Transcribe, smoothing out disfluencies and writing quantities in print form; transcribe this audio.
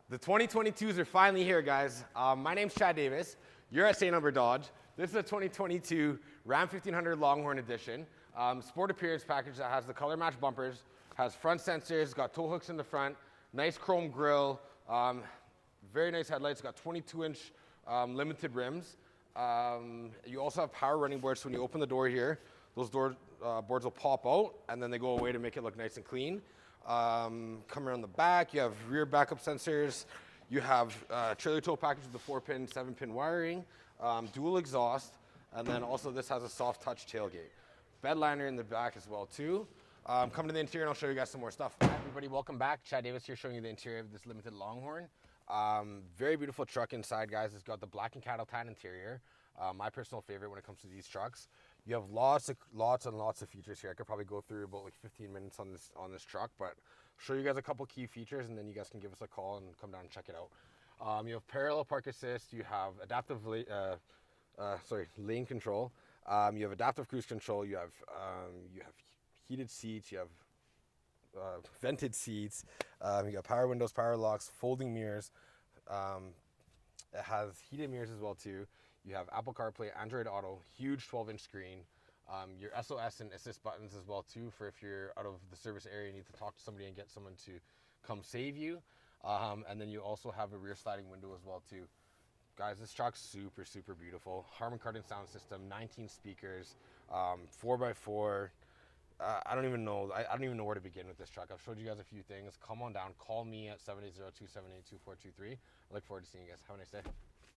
The 2022s are finally here, guys. My name's Chad Davis. You're at St.Albert Dodge. This is a 2022 Ram 1500 Longhorn Edition. Sport appearance package that has the color match bumpers, has front sensors, got tow hooks in the front, nice chrome grille, very nice headlights, got 22-inch limited rims. You also have power running boards, so when you open the door here, those boards will pop out, and then they go away to make it look nice and clean. Coming around the back, you have rear backup sensors. You have trailer tow package with the 4-pin, 7-pin wiring, dual exhaust, and then also this has a soft touch tailgate. Bed liner in the back as well too. Come to the interior and I'll show you guys some more stuff. Hi everybody, welcome back. Chad Davis here showing you the interior of this Limited Longhorn. Very beautiful truck inside, guys. It's got the black and cattle tan interior. My personal favorite when it comes to these trucks. You have lots and lots of features here. I could probably go through about like 15 minutes on this truck, but show you guys a couple key features, and then you guys can give us a call and come down and check it out. You have parallel park assist. You have adaptive lane control. You have adaptive cruise control. You have heated seats. You have vented seats. You got power windows, power locks, folding mirrors. It has heated mirrors as well too. You have Apple CarPlay, Android Auto, huge 12-inch screen. Your SOS and assist buttons as well too, for if you're out of the service area, you need to talk to somebody and get someone to come save you. And then you also have a rear sliding window as well too. Guys, this truck's super beautiful. Harman Kardon sound system, 19 speakers, 4x4. I don't even know where to begin with this truck. I've showed you guys a few things. Come on down, call me at 780-278-2423. I look forward to seeing you guys. Have a nice day.